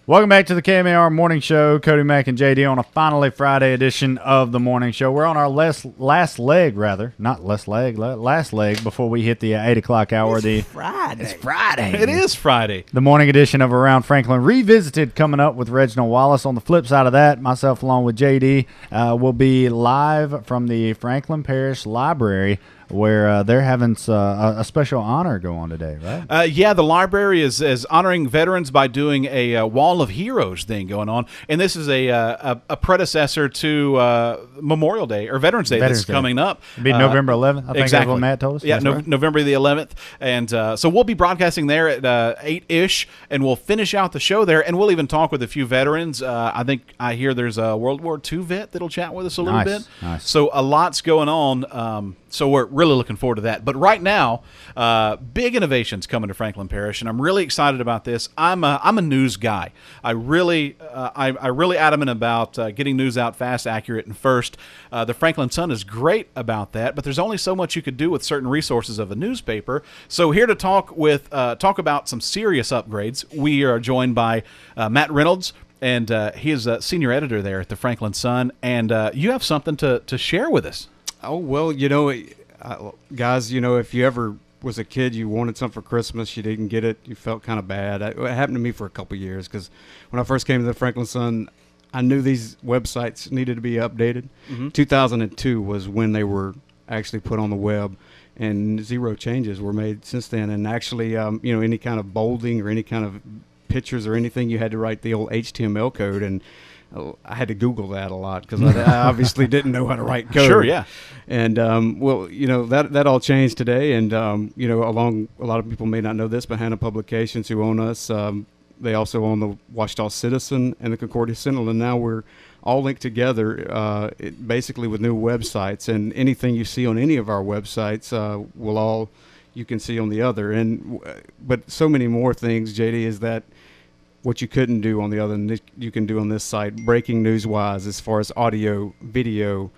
Welcome back to the KMAR Morning Show. Cody Mack and JD on a finally Friday edition of the Morning Show. We're on our last leg before we hit the 8 o'clock hour. It's Friday. It's Friday. It is Friday. The morning edition of Around Franklin Revisited coming up with Reginald Wallace. On the flip side of that, myself along with JD will be live from the Franklin Parish Library, where they're having a special honor go on today, right? Yeah, the library is honoring veterans by doing a Wall of Heroes thing going on, and this is a predecessor to Memorial Day or Veterans Day that's coming up. It'll be November 11th, I think exactly. that's what Matt told us. Yeah, right. November the 11th, and so we'll be broadcasting there at 8-ish, and we'll finish out the show there, and we'll even talk with a few veterans. I hear there's a World War II vet that'll chat with us a little bit. Nice. So a lot's going on. So we're really looking forward to that. But right now, big innovations coming to Franklin Parish, and I'm really excited about this. I'm a news guy. I really adamant about getting news out fast, accurate, and first. The Franklin Sun is great about that, but there's only so much you could do with certain resources of a newspaper. So here to talk about some serious upgrades, we are joined by Matt Reynolds. And he is a senior editor there at the Franklin Sun, and you have something to share with us. Oh, well, guys, if you ever was a kid, you wanted something for Christmas, you didn't get it, you felt kind of bad. It happened to me for a couple of years because when I first came to the Franklin Sun, I knew these websites needed to be updated. Mm-hmm. 2002 was when they were actually put on the web, and zero changes were made since then. And actually, any kind of bolding or any kind of pictures or anything, you had to write the old HTML code, and I had to Google that a lot because I obviously didn't know how to write code. Sure, yeah. And that all changed today. And along a lot of people may not know this, but Hannah Publications, who own us, they also own the Ouachita Citizen and the Concordia Sentinel. And now we're all linked together, basically with new websites. And anything you see on any of our websites you can see on the other. But so many more things, JD, is that what you couldn't do on the other, you can do on this site, breaking news-wise, as far as audio, video,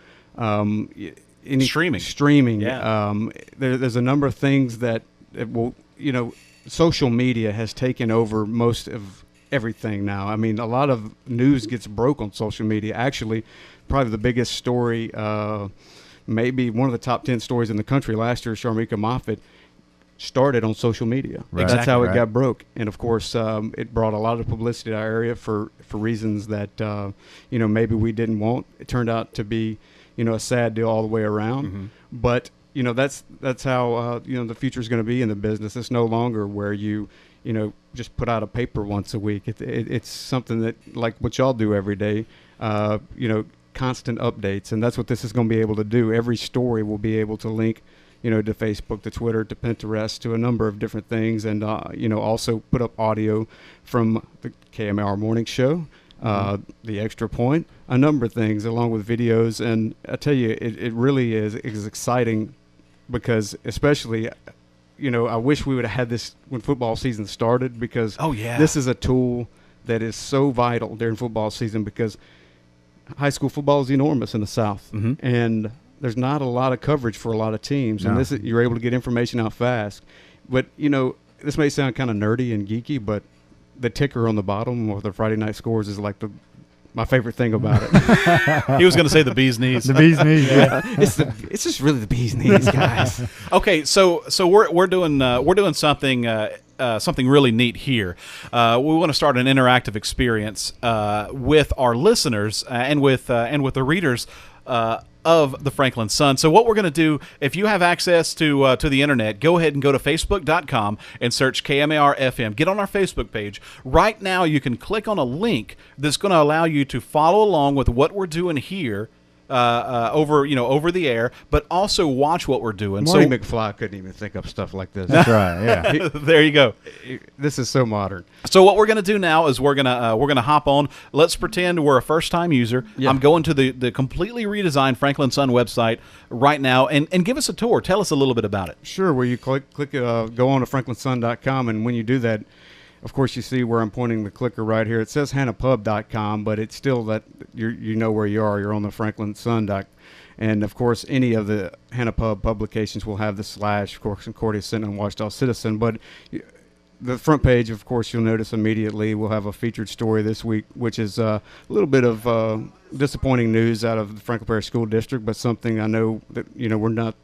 streaming. Yeah. There's a number of things that social media has taken over most of everything now. I mean, a lot of news gets broke on social media. Actually, probably the biggest story, maybe one of the top 10 stories in the country last year, Sharmika Moffett, started on social media. Right. That's how it got broke. And of course, it brought a lot of publicity to our area for reasons that maybe we didn't want. It turned out to be a sad deal all the way around. Mm-hmm. But that's how the future is going to be in the business. It's no longer where you just put out a paper once a week. It's something that, like what y'all do every day, constant updates, and that's what this is going to be able to do. Every story will be able to link to Facebook, to Twitter, to Pinterest, to a number of different things, and also put up audio from the KMAR Morning Show, the Extra Point, a number of things, along with videos. And I tell you, it really is exciting because, especially, I wish we would have had this when football season started, because this is a tool that is so vital during football season, because high school football is enormous in the South, and there's not a lot of coverage for a lot of teams, and you're able to get information out fast. But, this may sound kind of nerdy and geeky, but the ticker on the bottom of the Friday night scores is like my favorite thing about it. He was going to say the bee's knees. The bee's knees, yeah. It's just really the bee's knees, guys. Okay, so we're doing something something really neat here. We want to start an interactive experience with our listeners and with the readers of the Franklin Sun. So what we're going to do, if you have access to the internet, go ahead and go to Facebook.com and search KMAR FM. Get on our Facebook page. Right now, you can click on a link that's going to allow you to follow along with what we're doing here over the air, but also watch what we're doing. Marty McFly couldn't even think up stuff like this. That's right. Yeah. There you go. This is so modern. So what we're going to do now is we're gonna hop on. Let's pretend we're a first-time user. Yeah. I'm going to the completely redesigned Franklin Sun website right now, and give us a tour. Tell us a little bit about it. Sure. Where you go on to franklinsun.com, and when you do that, of course, you see where I'm pointing the clicker right here. It says hannahpub.com, but it's still that you know where you are. You're on the Franklin Sun. And, of course, any of the Hannah Pub publications will have the / of course, Concordia Sentinel and Ouachita Citizen. But the front page, of course, you'll notice immediately we'll have a featured story this week, which is a little bit of disappointing news out of the Franklin Parish School District, but something I know that we're not.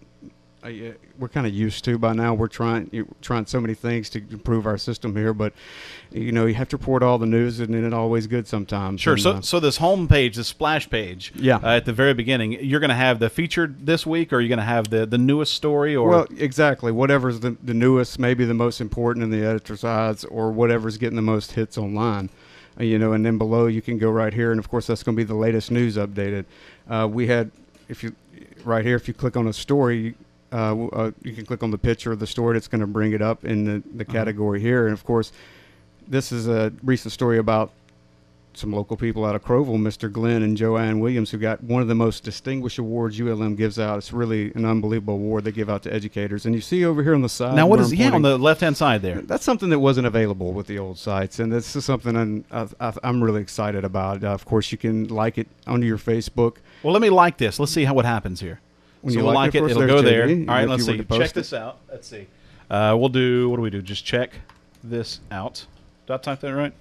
We're kind of used to by now. We're trying so many things to improve our system here, but you have to report all the news, and it's always good sometimes. Sure. And, So this home page, this splash page, Yeah. at the very beginning, you're going to have the featured this week, or are you going to have the newest story? Or well, exactly. Whatever's the newest, maybe the most important in the editor's eyes, or whatever's getting the most hits online. And then below you can go right here, and of course that's going to be the latest news updated. We had, if you click on a story. You can click on the picture of the story. It's going to bring it up in the category here. And, of course, this is a recent story about some local people out of Crowville, Mr. Glenn and Joanne Williams, who got one of the most distinguished awards ULM gives out. It's really an unbelievable award they give out to educators. And you see over here on the side. now, what where is I'm on pointing, the left-hand side there? that's something that wasn't available with the old sites, and this is something I'm really excited about. Of course, you can like it onto your Facebook. Well, let me like this. Let's see what happens here. When So you we'll like like it, it. of It'll course, go there's there. JD, All right, if let's you were see. to post Check it. this out. Let's see. We'll do. What do we do? Just check this out. Did I type that right?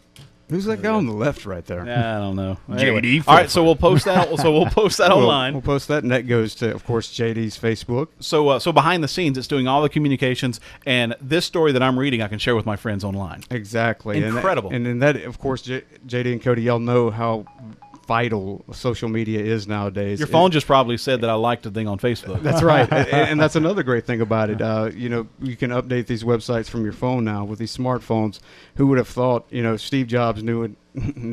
Who's that guy on the left right there? I don't know. JD All right, so we'll post that. So we'll post that online. We'll post that, and that goes to, of course, JD's Facebook. So behind the scenes, it's doing all the communications, and this story that I'm reading, I can share with my friends online. Exactly. Incredible. And then that, of course, JD and Cody, y'all know how vital social media is nowadays. Your phone just probably said that I liked the thing on Facebook. That's right. And that's another great thing about it. You can update these websites from your phone now with these smartphones. Who would have thought, Steve Jobs knew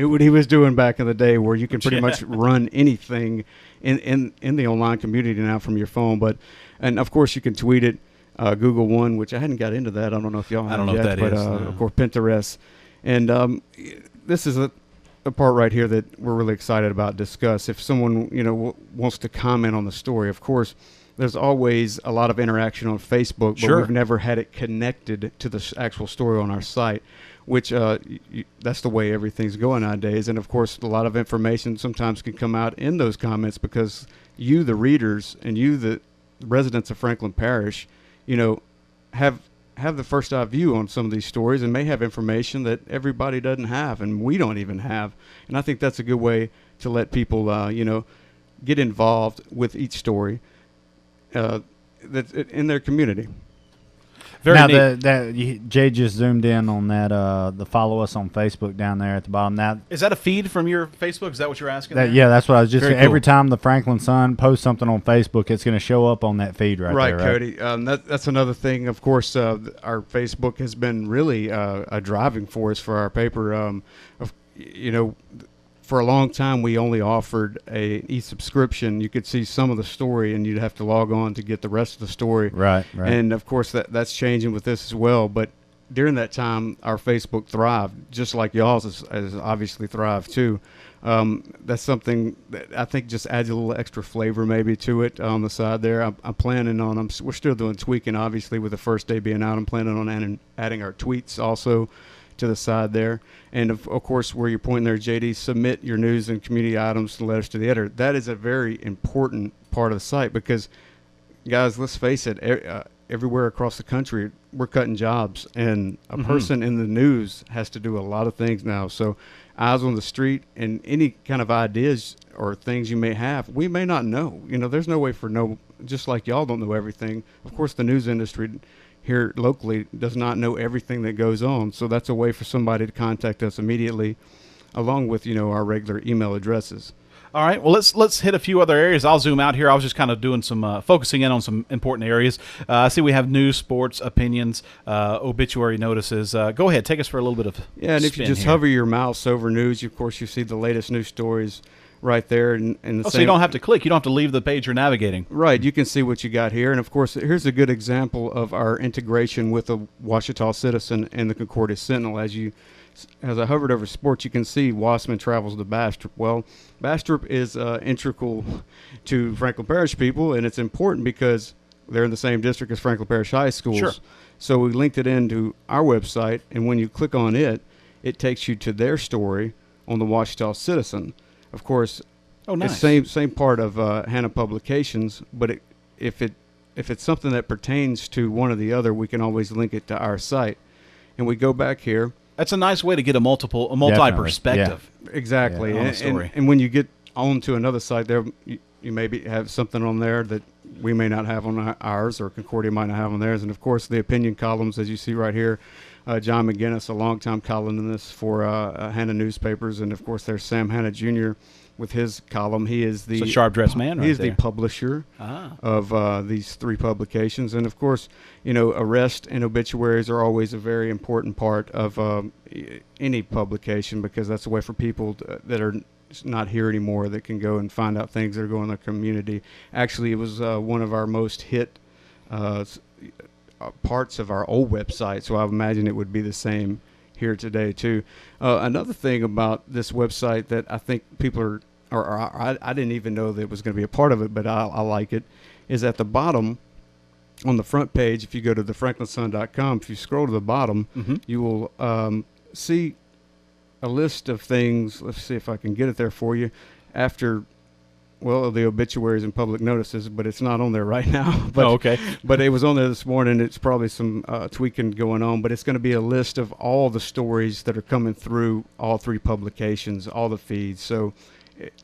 what he was doing back in the day, where you can pretty much run anything in the online community now from your phone. And of course you can tweet it, Google One, which I hadn't got into that. I don't know if y'all have I don't know yet, what that but is, no. of course Pinterest. And this is a part right here that we're really excited about discuss. If someone wants to comment on the story, of course there's always a lot of interaction on Facebook, but Sure. we've never had it connected to the actual story on our site, which that's the way everything's going nowadays. And of course a lot of information sometimes can come out in those comments because you, the readers, and you, the residents of Franklin Parish, have the first eye view on some of these stories and may have information that everybody doesn't have and we don't even have. And I think that's a good way to let people, get involved with each story that's in their community. Very now, neat. Jay just zoomed in on that. The follow us on Facebook down there at the bottom. That Is that a feed from your Facebook? Is that what you're asking? that there? yeah, that's what I was just Very saying. Every cool. time the Franklin Sun posts something on Facebook, it's going to show up on that feed right there. Right, Cody. That's another thing. Of course, our Facebook has been really a driving force for our paper. For a long time, we only offered a e-subscription. You could see some of the story, and you'd have to log on to get the rest of the story. Right. And of course, that's changing with this as well. But during that time, our Facebook thrived, just like y'all's has obviously thrived too. That's something that I think just adds a little extra flavor maybe to it on the side there. I'm planning on. We're still doing tweaking, obviously, with the first day being out. I'm planning on adding our tweets also to the side there. And of course, where you're pointing there, JD, submit your news and community items and letters to the editor. That is a very important part of the site because, guys, let's face it, everywhere across the country, we're cutting jobs, and a person in the news has to do a lot of things now. So eyes on the street and any kind of ideas or things you may have, we may not know. There's no way just like y'all don't know everything. Of course, the news industry here locally does not know everything that goes on. So that's a way for somebody to contact us immediately, along with, our regular email addresses. All right. Well, let's hit a few other areas. I'll zoom out here. I was just kind of doing some focusing in on some important areas. I see we have news, sports, opinions, obituary notices. Go ahead, take us for a little bit of and if you just hover your mouse over news, of course you see the latest news stories right there. So you don't have to click. You don't have to leave the page you're navigating. Right. You can see what you got here. And, of course, here's a good example of our integration with the Ouachita Citizen and the Concordia Sentinel. As I hovered over sports, you can see Wassman travels to Bastrop. Well, Bastrop is integral to Franklin Parish people, and it's important because they're in the same district as Franklin Parish High Schools. Sure. So we linked it into our website, and when you click on it, it takes you to their story on the Ouachita Citizen. Of course, Oh, nice. it's same part of Hannah Publications, but if it's something that pertains to one or the other, we can always link it to our site. and we go back here. That's a nice way to get a multi-perspective. Exactly. Yeah, on the story. And when you get onto another site there, you maybe have something on there that we may not have on ours, or Concordia might not have on theirs. And, of course, the opinion columns, as you see right here, John McGinnis, a longtime columnist for Hannah Newspapers. And, of course, there's Sam Hannah Jr. with his column. He is the sharp-dressed man right He is there. the publisher of these three publications. And, of course, arrest and obituaries are always a very important part of any publication, because that's a way for people that are not here anymore that can go and find out things that are going on in their community. Actually, it was one of our most hit parts of our old website, so I imagine it would be the same here today too. Another thing about this website that I think people I didn't even know that it was going to be a part of it, but I like it, is at the bottom on the front page. If you go to thefranklinsun.com, if you scroll to the bottom, you will see a list of things. Let's see if I can get it there for you. After, the obituaries and public notices, but it's not on there right now. But, okay. But it was on there this morning. It's probably some tweaking going on, but it's going to be a list of all the stories that are coming through all three publications, all the feeds. So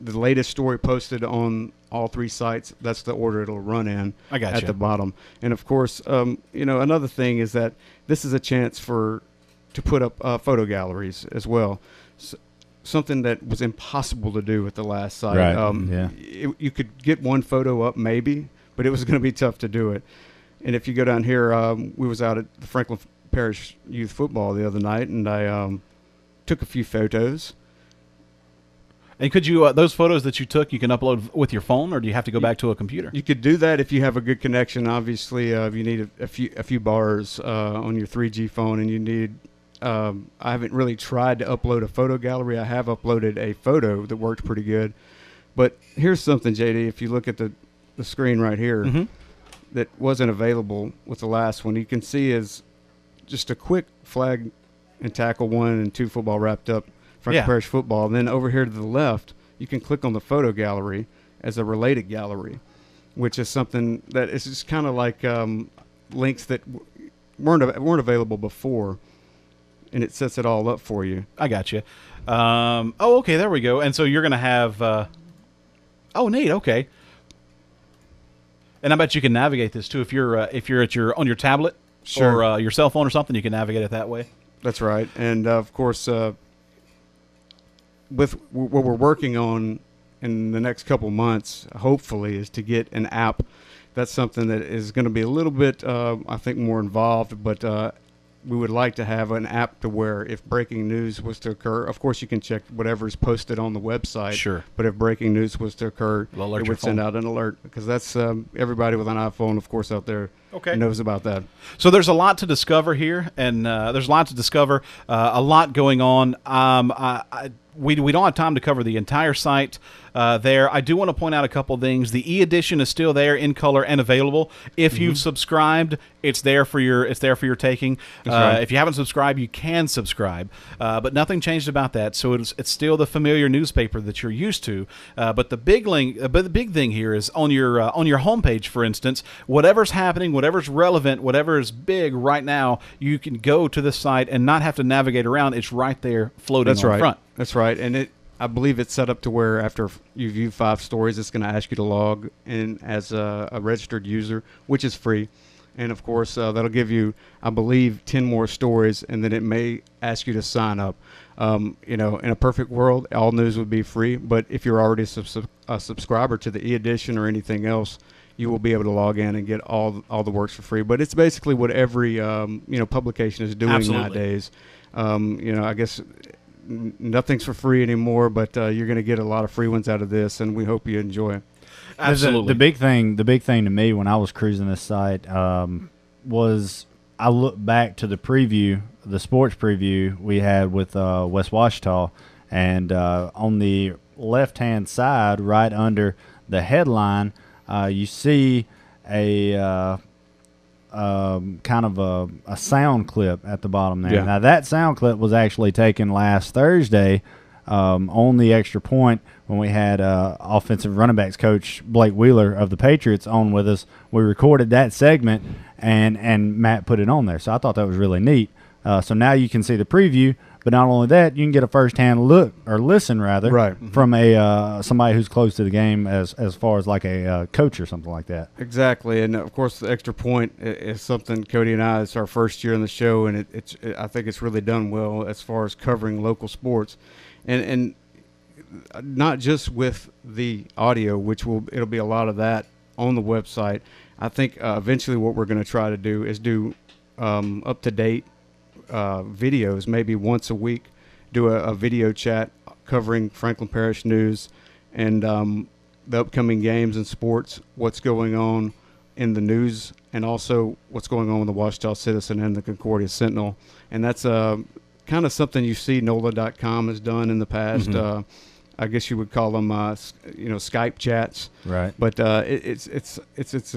the latest story posted on all three sites, that's the order it'll run in. I got at you. the bottom. And of course, another thing is that this is a chance to put up photo galleries as well. Something that was impossible to do with the last site. Right. You could get one photo up maybe, but it was going to be tough to do it. And if you go down here, we was out at the Franklin Parish Youth Football the other night, and I took a few photos. And could you those photos that you took, you can upload with your phone, or do you have to go back to a computer? You could do that if you have a good connection. Obviously, if you need a few bars on your 3G phone, and you need. I haven't really tried to upload a photo gallery. I have uploaded a photo that worked pretty good. But here's something, JD. If you look at the screen right here, that wasn't available with the last one, you can see is just a quick flag and tackle 1 and 2 football wrapped up. Franklin Parish football. And then over here to the left, you can click on the photo gallery as a related gallery, which is something that is just kind of like links that weren't available before, and it sets it all up for you. I got you. Okay, there we go. And so you're going to have. Neat. Okay. And I bet you can navigate this too if you're on your tablet or your cell phone or something. You can navigate it that way. That's right. And of course, with what we're working on in the next couple months, hopefully, is to get an app. That's something that is going to be a little bit, I think, more involved, but we would like to have an app to where if breaking news was to occur, of course you can check whatever is posted on the website. Sure. But if breaking news was to occur, alert it your would send phone. out an alert, because that's everybody with an iPhone, of course, out there knows about that. So there's a lot to discover here, and there's a lot to discover, a lot going on. We don't have time to cover the entire site there. I do want to point out a couple things. The e-edition is still there in color and available. If you've subscribed, it's there for your taking. Right. If you haven't subscribed, you can subscribe. But nothing changed about that. So it's still the familiar newspaper that you're used to. But the big thing here is on your homepage, for instance, whatever's happening, whatever's relevant, whatever is big right now, you can go to the site and not have to navigate around. It's right there floating That's on right. front. That's right. And I believe it's set up to where after you view 5 stories, it's going to ask you to log in as a registered user, which is free. And, of course, that'll give you, I believe, 10 more stories, and then it may ask you to sign up. In a perfect world, all news would be free. But if you're already a subscriber to the e-edition or anything else, you will be able to log in and get all the works for free. But it's basically what every publication is doing nowadays. I guess nothing's for free anymore, but you're going to get a lot of free ones out of this, and we hope you enjoy it. Absolutely. The big thing to me when I was cruising this site was I looked back to the sports preview we had with West Washita, and on the left-hand side, right under the headline, you see a kind of a sound clip at the bottom there. Yeah. Now, that sound clip was actually taken last Thursday on the extra point when we had offensive running backs coach Blake Wheeler of the Patriots on with us. We recorded that segment, and Matt put it on there. So I thought that was really neat. So now you can see the preview. But not only that, you can get a first-hand look or listen rather, Right. from a somebody who's close to the game, as far as like a coach or something like that. Exactly, and of course the extra point is something Cody and I. It's our first year in the show, and I think it's really done well as far as covering local sports, and not just with the audio, which it'll be a lot of that on the website. I think eventually what we're going to try to do is do up to date videos, maybe once a week, do a video chat covering Franklin Parish news and the upcoming games and sports, what's going on in the news, and also what's going on with the Ouachita Citizen and the Concordia Sentinel. And that's kind of something you see NOLA.com has done in the past. I guess you would call them, Skype chats. Right. But it's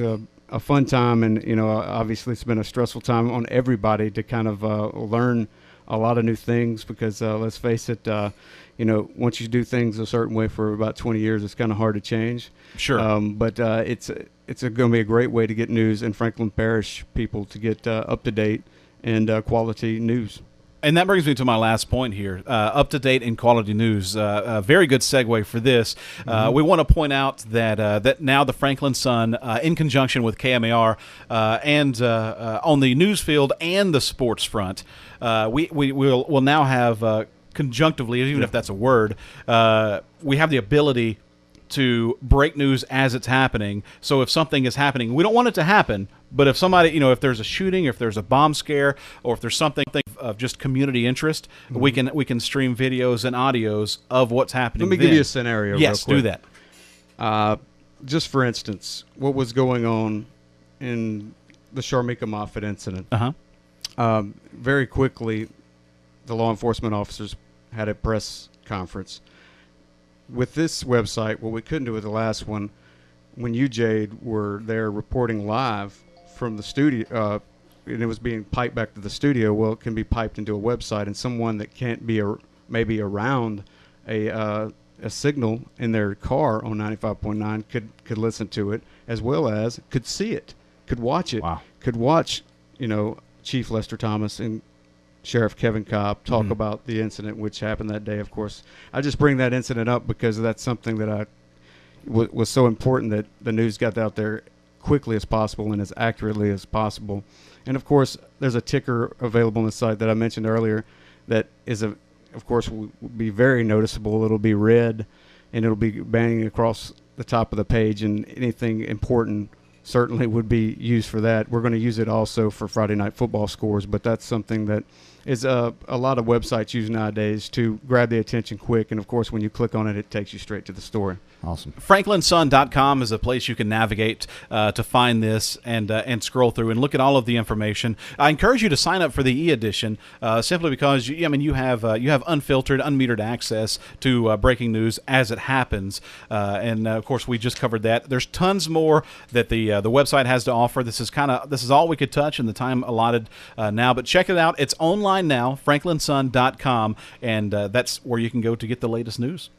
a fun time, and obviously it's been a stressful time on everybody to kind of learn a lot of new things, because let's face it, once you do things a certain way for about 20 years, it's kind of hard to change. Sure. But it's going to be a great way to get news and Franklin Parish people to get up to date and quality news. And that brings me to my last point here, up-to-date and quality news. A very good segue for this. We want to point out that now the Franklin Sun, in conjunction with KMAR and on the news field and the sports front, we'll now have conjunctively, even if that's a word, we have the ability to break news as it's happening. So if something is happening, we don't want it to happen, but if somebody, if there's a shooting, if there's a bomb scare, or if there's something of just community interest, we can stream videos and audios of what's happening. Let me give you a scenario. Yes, real do quick. that. Just for instance, what was going on in the Sharmika Moffitt incident. Very quickly, the law enforcement officers had a press conference. With this website, what we couldn't do with the last one, when you, Jade, were there reporting live from the studio, and it was being piped back to the studio, well, it can be piped into a website, and someone that can't be maybe around a signal in their car on 95.9 could listen to it, as well as could see it, could watch it, could watch, Chief Lester Thomas and Sheriff Kevin Cobb talk about the incident which happened that day. Of course, I just bring that incident up because that's something that was so important that the news got out there quickly as possible and as accurately as possible. And of course, there's a ticker available on the site that I mentioned earlier that of course, will be very noticeable. It'll be red, and it'll be banging across the top of the page, and anything important certainly would be used for that. We're going to use it also for Friday Night Football scores, but that's something that is a lot of websites use nowadays to grab the attention quick. And, of course, when you click on it, it takes you straight to the story. Awesome. FranklinSun.com is a place you can navigate to find this and scroll through and look at all of the information. I encourage you to sign up for the e-edition simply because you have unfiltered, unmetered access to breaking news as it happens, and of course we just covered that. There's tons more that the website has to offer. This is all we could touch in the time allotted now, but check it out. It's online now, FranklinSun.com, and that's where you can go to get the latest news.